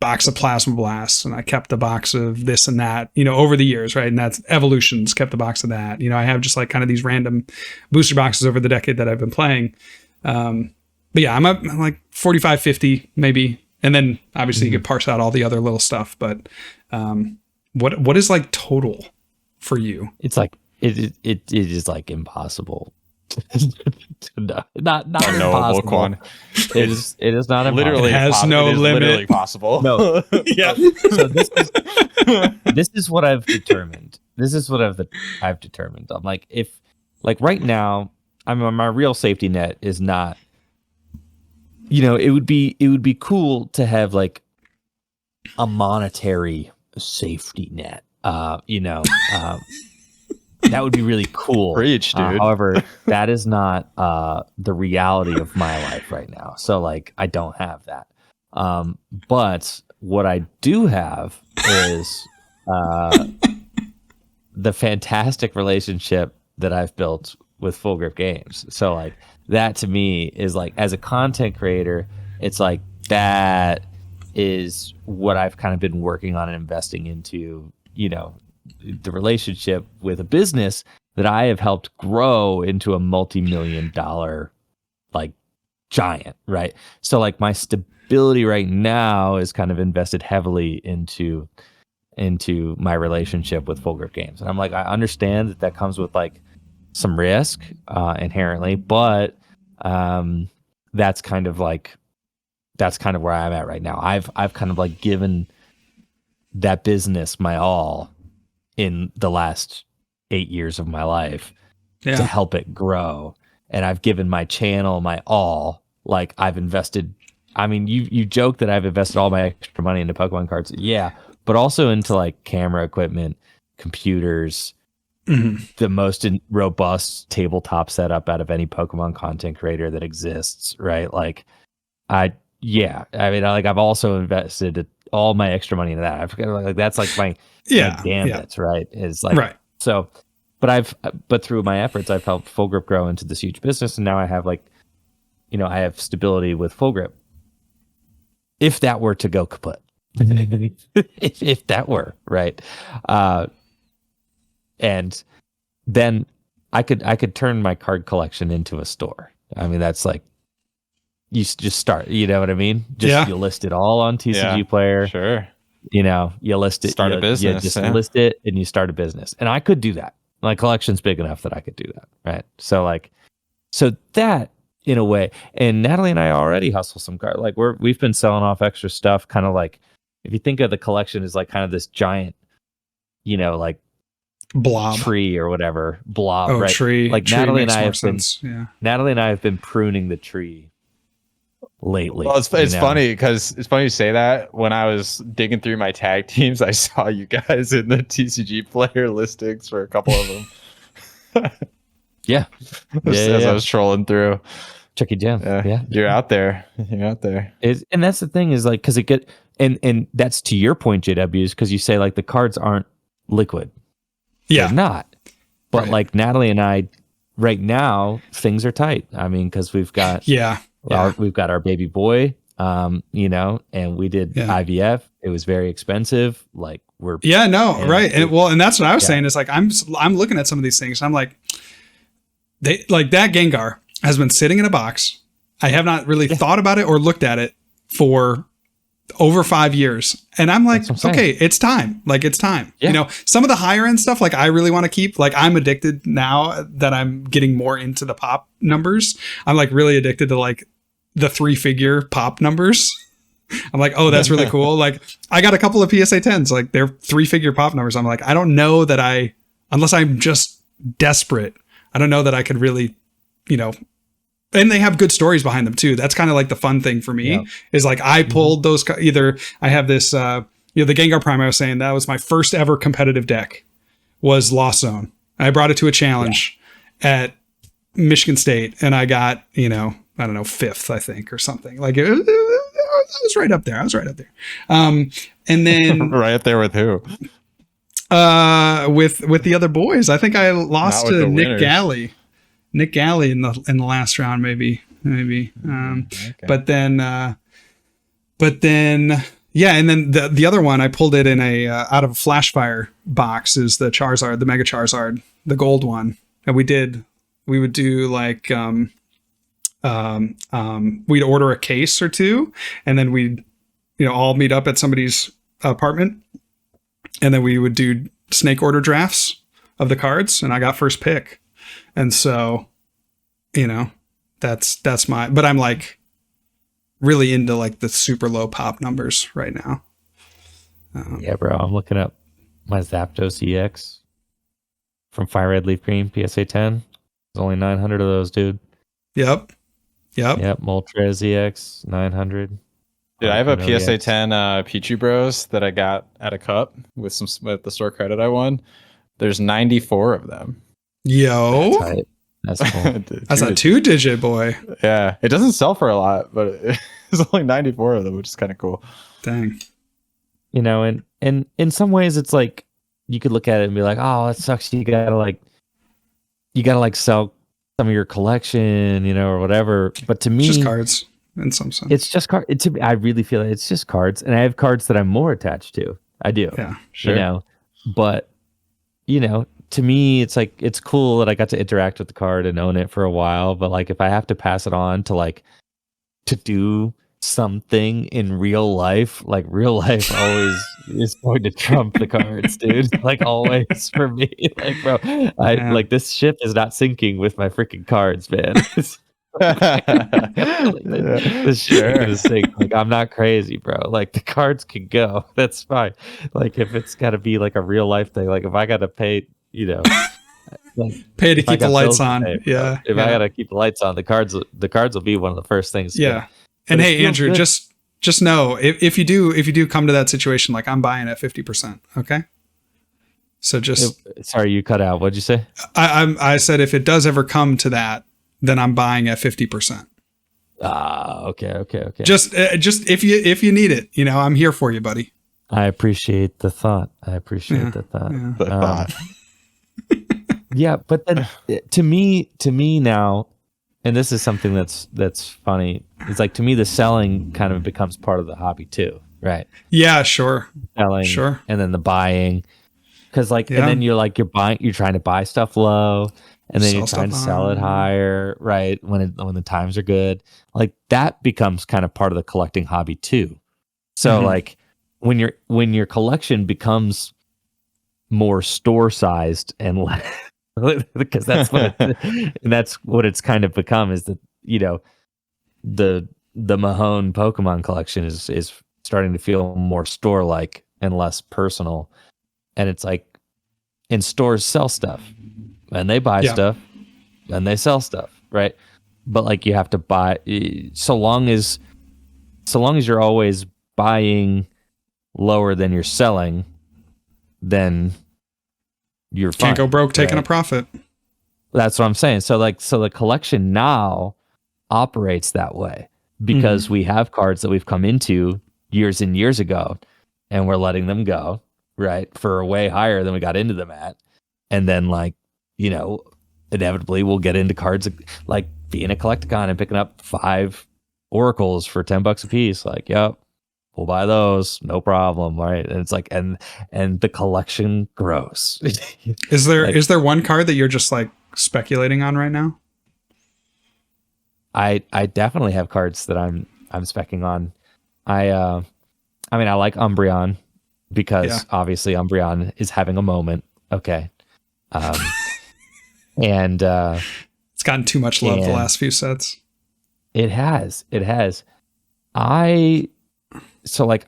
box of Plasma Blasts, and I kept a box of this and that, over the years, right? And that's Evolutions, kept a box of that. I have just like kind of these random booster boxes over the decade that I've been playing. But yeah, I'm like 45, 50 maybe. And then obviously you could parse out all the other little stuff, but what is like total for you? It's like, it is like impossible. not impossible. It is not impossible. Literally, it has no limit. Literally possible. No. Yeah. So this is what I've determined. I've determined. I'm like, if like right now, my real safety net is not. It would be cool to have like a monetary safety net. That would be really cool. Preach, dude. However, that is not the reality of my life right now. So like I don't have that. But what I do have is the fantastic relationship that I've built with Full Grip Games. So like that to me is like, as a content creator, it's like that is what I've kind of been working on and investing into, the relationship with a business that I have helped grow into a multi-million-dollar like giant, right? So like my stability right now is kind of invested heavily into my relationship with Full Grip Games. And I'm like, I understand that comes with like some risk inherently, but That's kind of where I'm at right now. I've kind of like given that business my all in the last 8 years of my life to help it grow. And I've given my channel my all. Like I've invested, I mean, you joke that I've invested all my extra money into Pokemon cards. Yeah. But also into like camera equipment, computers, the most robust tabletop setup out of any Pokemon content creator that exists. Right. Like I've also invested all my extra money into that. I forget, like that's like my gambits, right? Is like right. So, but through my efforts, I've helped Full Grip grow into this huge business, and now I have I have stability with Full Grip. If that were to go kaput, if that were right, and then I could turn my card collection into a store. I mean, that's like. You just start, you know what I mean? You list it all on TCG Player. Sure. You list it. Start a business. You just list it and you start a business. And I could do that. My collection's big enough that I could do that. Right. So that in a way, and Natalie and I already hustle some cards. Like we've been selling off extra stuff, kind of like if you think of the collection as like kind of this giant, like blob tree or whatever blob. Oh, right? Tree. Like tree Natalie and I have sense. Natalie and I have been pruning the tree lately. Well, it's funny because it's funny you say that. When I was digging through my tag teams, I saw you guys in the TCG Player listings for a couple of them. As I was trolling through. Chucky Jam. Yeah. You're out there. And that's the thing is like, because it get and that's to your point, JW, is because you say like the cards aren't liquid. Yeah. They're not. But like Natalie and I, right now, things are tight. I mean, because we've got we've got our baby boy, and we did IVF. It was very expensive. Like right. And that's what I was saying is like I'm looking at some of these things. I'm like, they like that Gengar has been sitting in a box. I have not really thought about it or looked at it for over 5 years. And I'm like, okay, it's time. Like it's time. Yeah. Some of the higher end stuff, like I really want to keep, like I'm addicted now that I'm getting more into the pop numbers. I'm like really addicted to like the 3-figure pop numbers. I'm like, oh, that's really cool. Like I got a couple of PSA 10s, like they're 3-figure pop numbers. I'm like, I don't know that unless I'm just desperate, I don't know that I could really, and they have good stories behind them too. That's kind of like the fun thing for me is like I pulled those. Either I have this, the Gengar Prime. I was saying that was my first ever competitive deck was Lost Zone. I brought it to a challenge at Michigan State, and I got I don't know 5th I think or something. Like I was right up there. And then right up there with who? With the other boys. I think I lost to Nick Galley. Nick Galley in the last round, maybe. Okay. But then, and then the other one I pulled it in out of a Flashfire box is the Charizard, the Mega Charizard, the gold one, and we would do like we'd order a case or two, and then we'd all meet up at somebody's apartment, and then we would do snake order drafts of the cards, and I got first pick. And so, that's but I'm like really into like the super low pop numbers right now. Bro, I'm looking up my Zapdos EX from Fire Red Leaf Green PSA 10. There's only 900 of those, dude. Yep. Moltres EX 900. Dude, I have a PSA 10 Pichu Bros that I got at a cup with the store credit I won. There's 94 of them. Yo, that's cool. That's a 2-digit boy. Yeah, it doesn't sell for a lot, but there's only 94 of them, which is kind of cool. Dang. And in some ways, it's like you could look at it and be like, "Oh, it sucks. You gotta sell some of your collection, or whatever." But to me, it's just cards in some sense. It's just cards. I really feel like it's just cards, and I have cards that I'm more attached to. I do. Yeah, sure. But to me, it's like it's cool that I got to interact with the card and own it for a while. But like, if I have to pass it on to do something in real life, like real life always is going to trump the cards, dude. Like always for me. Like, bro, like this ship is not sinking with my freaking cards, man. The shit gonna sink. Like, I'm not crazy, bro. Like, the cards can go. That's fine. Like, if it's got to be like a real life thing, like if I got to pay, like, pay to keep the lights on. Pay, if I gotta keep the lights on, the cards will be one of the first things. Yeah. And hey, Andrew, good. just know if you do come to that situation, like, I'm buying at 50%. Okay. So sorry, you cut out. What'd you say? I said, if it does ever come to that, then I'm buying at 50%. Okay. Just if you need it, I'm here for you, buddy. I appreciate the thought. The thought. Yeah, but then to me now, and this is something that's funny. It's like, to me, the selling kind of becomes part of the hobby too, right? Yeah, sure. Selling, sure, and then the buying, because and then you're trying to buy stuff low, and then you're trying to sell it higher, right? When the times are good, like, that becomes kind of part of the collecting hobby too. So like, when your collection becomes more store sized and less, because that's what it's kind of become, is that the Mahone Pokemon collection is starting to feel more store like and less personal, and it's like, in stores sell stuff and they buy stuff and they sell stuff, right? But like, you have to buy, so long as you're always buying lower than you're selling, then you're fine. Can't go broke taking a profit. That's what I'm saying. So the collection now operates that way because we have cards that we've come into years and years ago, and we're letting them go, right, for way higher than we got into them at. And then, like, inevitably we'll get into cards like being a Collecticon and picking up 5 oracles for $10 a piece. Like, yep, we'll buy those, no problem, right? And it's like, and the collection grows. Is there one card that you're just like speculating on right now? I definitely have cards that I'm specking on. I like Umbreon, because obviously Umbreon is having a moment. Okay. And it's gotten too much love the last few sets. It has. I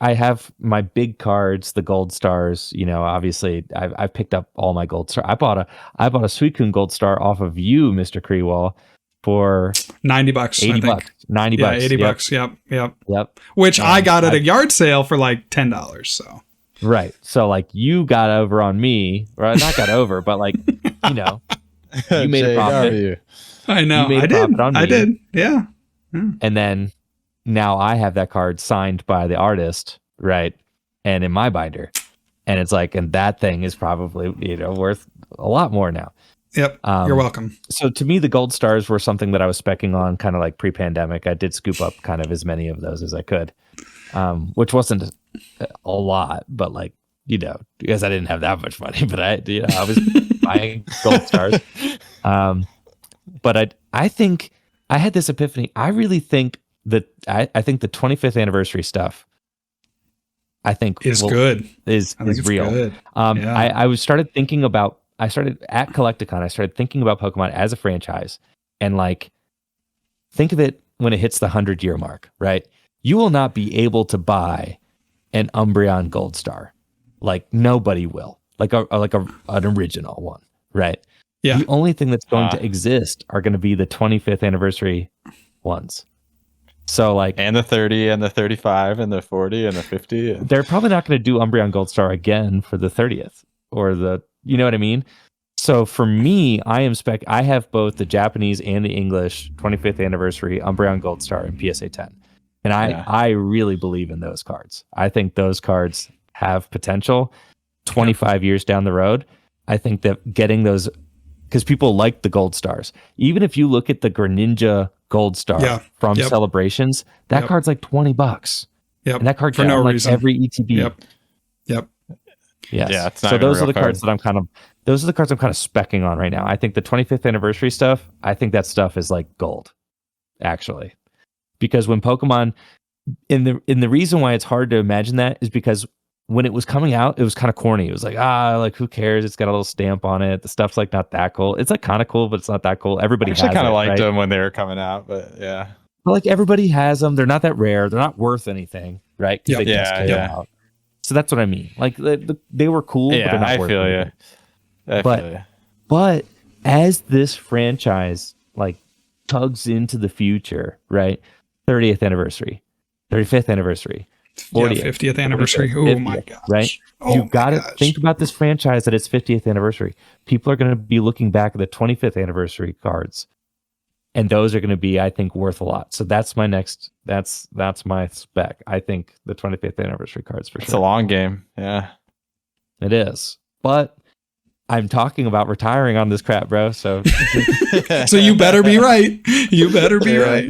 have my big cards, the gold stars. Obviously I've picked up all my gold star. I bought a Suicune gold star off of you, Mr. Kriewall, for $90, $80, $90. Yeah, $80. Yep. Which I got at a yard sale for like $10. So. Right. So like, you got over on me, or not got over, but like, you made a profit. I know. I did. Yeah. And then now I have that card signed by the artist, right? And in my binder. And it's like, and that thing is probably, worth a lot more now. Yep. You're welcome. So to me, the gold stars were something that I was specking on kind of like pre-pandemic. I did scoop up kind of as many of those as I could, which wasn't a lot, but like, because I didn't have that much money, but I was buying gold stars. But I think I had this epiphany. I really think that I think the 25th anniversary stuff, is good. Is real. Good. I started thinking about. I started at Collecticon. I started thinking about Pokemon as a franchise, and like, think of it when it hits the 100-year mark, right? You will not be able to buy an Umbreon Gold Star, like nobody will, like an original one, right? Yeah. The only thing that's going to exist are going to be the 25th anniversary ones. So like, and the 30 and the 35 and the 40 and the 50. They're probably not going to do Umbreon Gold Star again for the 30th or the, you know what I mean? So for me, I have both the Japanese and the English 25th anniversary Umbreon Gold Star and PSA 10. And I really believe in those cards. I think those cards have potential 25 years down the road. I think that getting those, because people like the gold stars. Even if you look at the Greninja Gold Star from Celebrations, that card's like $20. Yep. And that card for no like reason. Every ETB. Yep. Yes. Yeah. It's not so those are the card. cards that I'm kind of specking on right now. I think the 25th anniversary stuff, I think that stuff is like gold, actually. Because when Pokemon, and the reason why it's hard to imagine that is because when it was coming out, it was kind of corny. It was like who cares? It's got a little stamp on it. The stuff's like not that cool. It's like kind of cool, but it's not that cool. Everybody actually kind of liked right? them when they were coming out, but yeah. But like everybody has them. They're not that rare. They're not worth anything, right? Yep. They just came out. So that's what I mean. Like they were cool, but they're not worth anything. I feel you. But as this franchise like tugs into the future, right? 30th anniversary, 35th anniversary, 40th, 50th anniversary. Oh 50th, my gosh. Right? Oh you got to think about this franchise at its 50th anniversary. People are going to be looking back at the 25th anniversary cards. And those are going to be, I think, worth a lot. So that's my next. That's my spec. I think the 25th anniversary cards for sure. It's a long game. Yeah, it is. But I'm talking about retiring on this crap, bro. So, so you better be right. You better be right.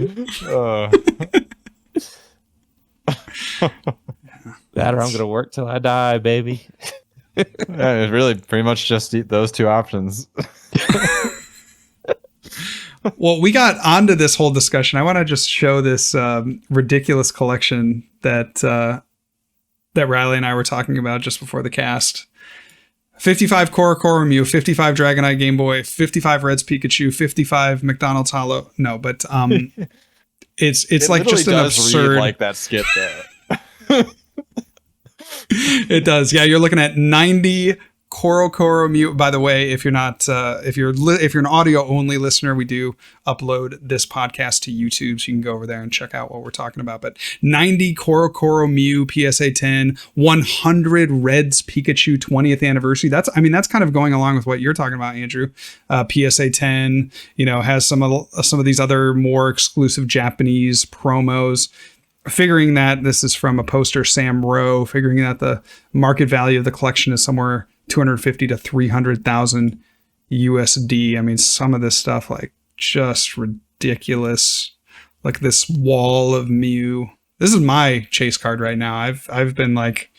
That or I'm going to work till I die, baby. It's really pretty much just those two options. Well, we got onto this whole discussion. I want to just show this ridiculous collection that Riley and I were talking about just before the cast. 55 Korokoro Mew, 55 Dragonite Game Boy, 55 Reds Pikachu, 55 McDonald's Hollow. No, but it's like just an absurd like that skit though. It does. Yeah, you're looking at 90 Korokoro Mew. By the way, if you're not, if you're an audio only listener, we do upload this podcast to YouTube, so you can go over there and check out what we're talking about. But 90 Korokoro Mew PSA 10, 100 Reds Pikachu 20th anniversary. That's kind of going along with what you're talking about, Andrew. PSA 10, has some of these other more exclusive Japanese promos. Figuring that this is from a poster, Sam Rowe, figuring that the market value of the collection is somewhere 250 to 300,000 USD. I mean, some of this stuff like just ridiculous. Like this wall of Mew. This is my chase card right now. I've been like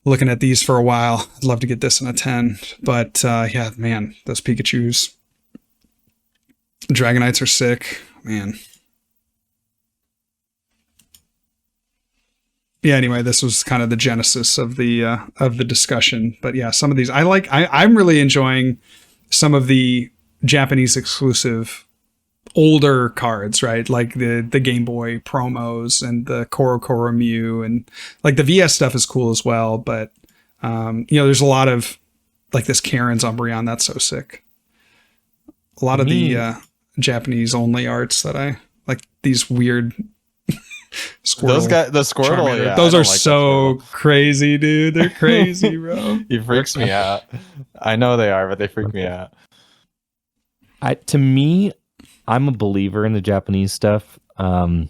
looking at these for a while. I'd love to get this in a 10, but yeah, man, those Pikachus, Dragonites are sick, man. Yeah, anyway, this was kind of the genesis of the discussion. But yeah, some of these I'm really enjoying some of the Japanese exclusive older cards, right? Like the Game Boy promos and the Korokoro Mew, and like the VS stuff is cool as well. But there's a lot of like this Karen's Umbreon, that's so sick. A lot of the Japanese only arts that I like, these weird Squirtle. Those guys, the Squirtle, yeah, those are so crazy, dude. They're crazy, bro. He freaks me out. I know they are, but they freak me out. To me, I'm a believer in the Japanese stuff. I'm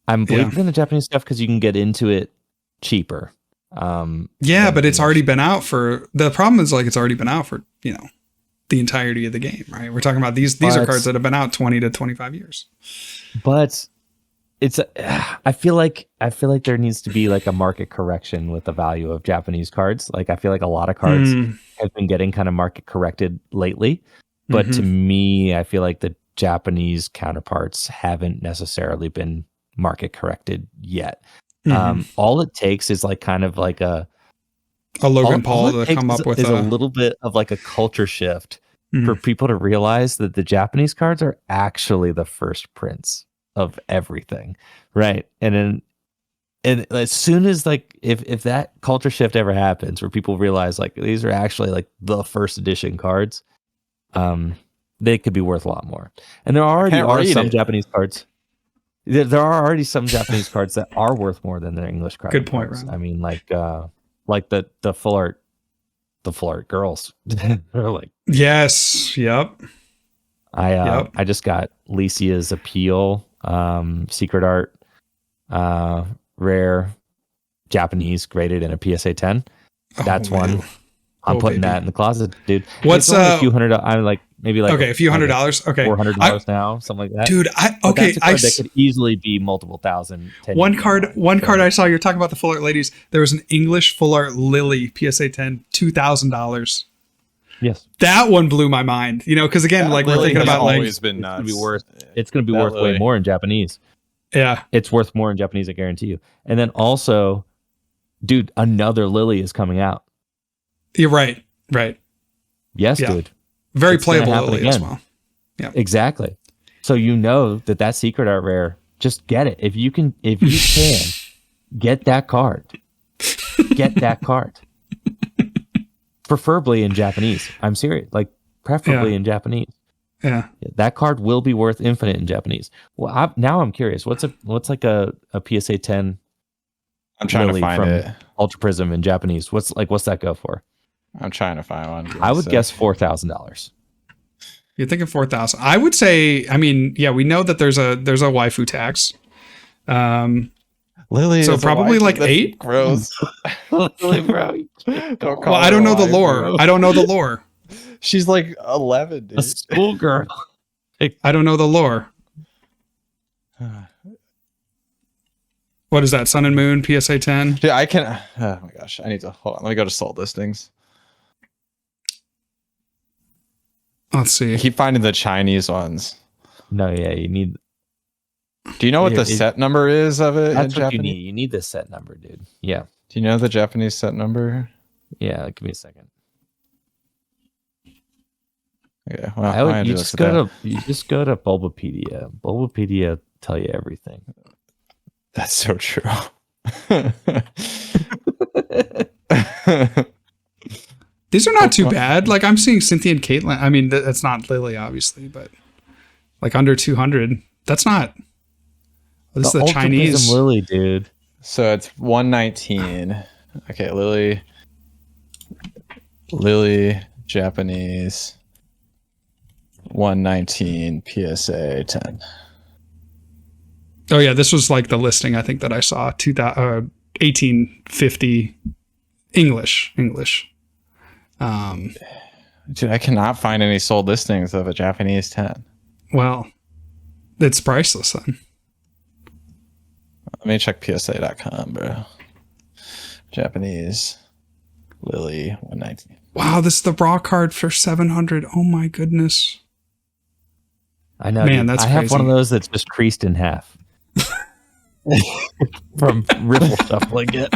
a believer in the Japanese stuff because you can get into it cheaper. But it's already been out for. The problem is like it's already been out for the entirety of the game, right? We're talking about these are cards that have been out 20 to 25 years. But I feel like there needs to be like a market correction with the value of Japanese cards. Like I feel like a lot of cards have been getting kind of market corrected lately, but to me, I feel like the Japanese counterparts haven't necessarily been market corrected yet. All it takes is like kind of like a Logan Paul to come up with a little bit of like a culture shift for people to realize that the Japanese cards are actually the first prints of everything, right? And as soon as like if that culture shift ever happens where people realize like these are actually like the first edition cards, they could be worth a lot more. And there already are some Japanese cards. There are already some Japanese cards that are worth more than their English cards. Good point, Ron. I mean, like the full art girls. They're like, yes, yep. I just got Licia's Appeal, secret art, rare, Japanese, graded in a PSA 10. That's one. I'm putting that in the closet, dude. What's a few $100? I'm like maybe like a few $100. Okay, $400 now, something like that, dude. That could easily be multiple thousand. One card I saw. You're talking about the full art ladies. There was an English full art Lily PSA 10, $2,000. Yes, that one blew my mind. Because again, like we're thinking about like always been nuts. It's going to be worth way more in Japanese. Yeah, it's worth more in Japanese, I guarantee you. And then also dude, another Lily is coming out. You're right. Right. Yes, dude. Very playable Lily as well. Yeah. Exactly. So that secret art rare, just get it. If you can get that card. Get that card. Preferably in Japanese. I'm serious. Like, preferably in Japanese. Yeah. That card will be worth infinite in Japanese. Well, now I'm curious. What's like a PSA 10? I'm trying to find it. Ultra Prism in Japanese. What's that go for? I'm trying to find one. I would guess $4,000. You're thinking 4,000. I would say, I mean, yeah, we know that there's a waifu tax. Lily, so probably like 8. Gross. Lily, bro. Well, I don't know the lore. I don't know the lore. She's like 11, dude. A schoolgirl. I don't know the lore. What is that? Sun and Moon PSA 10? Dude, I can. Oh my gosh, I need to hold on. Let me go to sold listings. Let's see. I keep finding the Chinese ones. No, yeah, you need. Do you know what the set number is of it? That's in what Japanese? you need. You need the set number, dude. Yeah. Do you know the Japanese set number? Yeah, give me a second. Okay, well, you just go to Bulbapedia. Bulbapedia tell you everything. That's so true. These are not too bad. Like, I'm seeing Cynthia and Caitlin. I mean, that's not Lily, obviously, but like under 200. That's not. This is the Chinese Prism Lily, dude. So it's 119. Okay, Lily, Japanese, 119 PSA 10. Oh yeah, this was like the listing I think that I saw. 1850 English. Dude, I cannot find any sold listings of a Japanese 10. Well, it's priceless then. Let me check PSA.com, bro. Japanese Lily 119. Wow, this is the raw card for 700. Oh my goodness. I know. Man, dude. that's I crazy. have one of those that's just creased in half. From Ripple Shuffling it.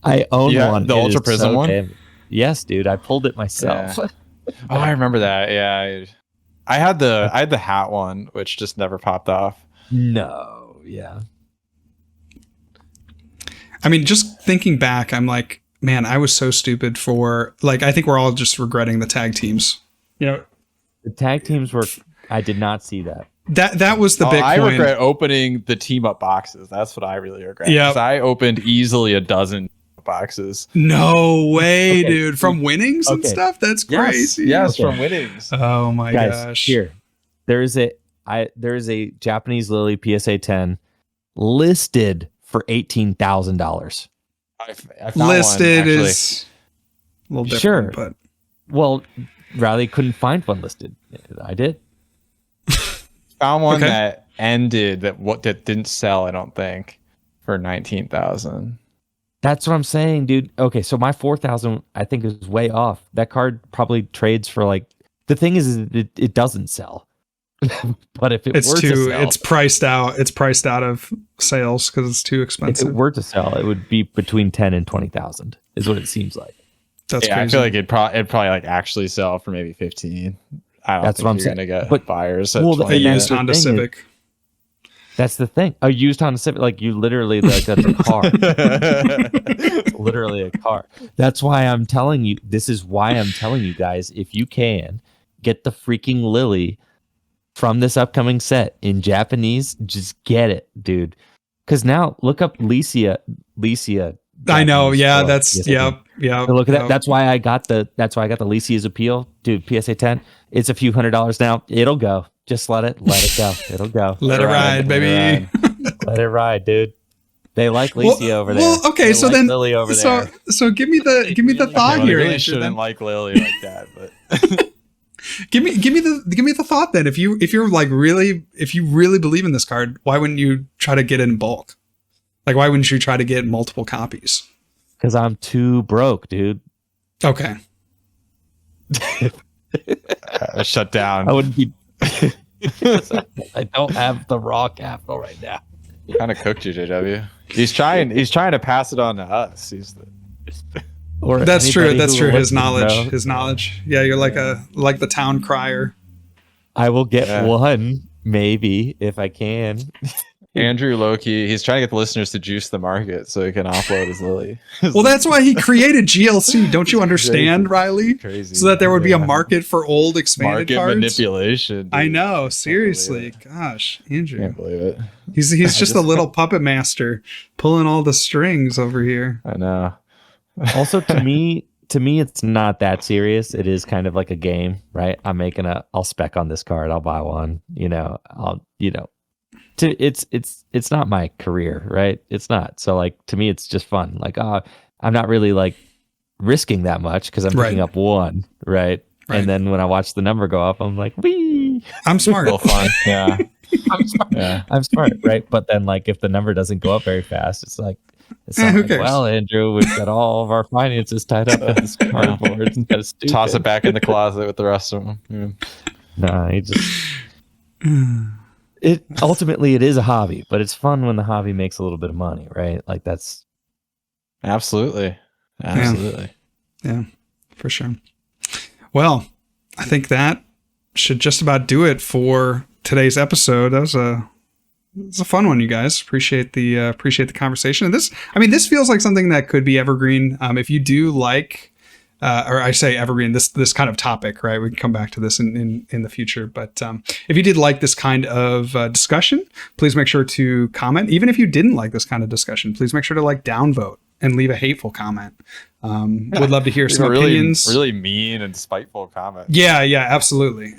I own one. The Ultra Prism one? Damn. Yes, dude. I pulled it myself. Yeah. Oh, I remember that. Yeah. I had the hat one, which just never popped off. No, yeah. I mean, just thinking back, I'm like, man, I was so stupid for, like, I think we're all just regretting the tag teams. You know, the tag teams were, I did not see that. That was the big I point. regret opening the team up boxes. That's what I really regret. Yeah. Because I opened easily a dozen boxes. No way, dude. From winnings and stuff? That's crazy. Yes, from winnings. Oh my gosh. Here. There is a Japanese Lily PSA 10 listed for $18,000. I found listed one, is a little different, but well, Riley couldn't find one listed. I did. Found one that ended that didn't sell, I don't think, for 19,000. That's what I'm saying, dude. Okay, so my 4,000 I think is way off. That card probably trades for like, the thing is it doesn't sell. But if it's priced out. It's priced out of sales because it's too expensive. If it were to sell, it would be between 10 and 20,000 is what it seems like. That's crazy. I feel like it'd probably like actually sell for maybe 15. I don't think you're gonna get buyers. A used Honda Civic. That's the thing. A used Honda Civic, like you literally, like that's a car. It's literally a car. That's why I'm telling you. This is why I'm telling you guys. If you can get the freaking Lily from this upcoming set in Japanese, just get it, dude. Because now look up Licia. I know. Yeah, that's yeah. So look at that. That's why I got the Licia's appeal, dude. PSA 10. It's a few $100s now. It'll go. Just let it go. It'll go. Let it ride, baby. Let it ride, dude. They like Licia over there. Well, okay, they so like then Lily over there. So give me the thought here. I really shouldn't like Lily like that, but give me the thought then. If you really believe in this card, why wouldn't you try to get it in bulk? Like, why wouldn't you try to get multiple copies? Because I'm too broke, dude. Okay. Shut down. I wouldn't be. I don't have the raw capital right now. Kind of cooked you, JW. He's trying to pass it on to us. That's true. That's true. His knowledge. Yeah, you're like the town crier. I will get one, maybe, if I can. Andrew Loki, he's trying to get the listeners to juice the market so he can offload his Lily. Well, that's why he created GLC. Don't you understand, Riley? Crazy. So that there would be a market for old expanded cards. Market manipulation. Dude. I know. Seriously. Gosh, Andrew. Can't believe it. He's just a little puppet master pulling all the strings over here. I know. Also, to me, it's not that serious. It is kind of like a game, right? I'll spec on this card. I'll buy one. It's not my career, right? It's not. So like to me, it's just fun. Like, I'm not really like risking that much because I'm picking up one, right? And then when I watch the number go up, I'm like, wee. I'm smart. Real fun. Yeah. I'm smart. Yeah. I'm smart, right? But then like if the number doesn't go up very fast, it's not like, well, Andrew, we've got all of our finances tied up in this cardboard. Toss it back in the closet with the rest of them. Yeah. Nah, ultimately it is a hobby, but it's fun when the hobby makes a little bit of money, right? Like that's absolutely. Yeah, for sure. Well, I think that should just about do it for today's episode. That was a fun one, you guys. Appreciate the conversation. And this feels like something that could be evergreen. If you do like, or I say evergreen, this kind of topic, right? We can come back to this in the future. But if you did like this kind of discussion, please make sure to comment. Even if you didn't like this kind of discussion, please make sure to downvote and leave a hateful comment. Would love to hear some opinions. Really mean and spiteful comments. Yeah, absolutely.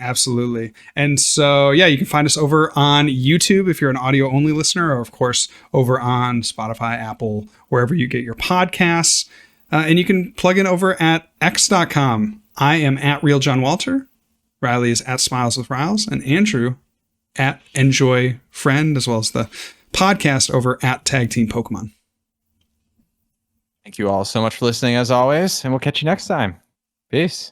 And so, you can find us over on YouTube if you're an audio only listener, or of course over on Spotify, Apple, wherever you get your podcasts. And you can plug in over at x.com. I am at Real John Walter. Riley is at Smiles with Riles, and Andrew at Enjoy Friend, as well as the podcast over at Tag Team Pokemon. Thank you all so much for listening, as always, and we'll catch you next time. Peace.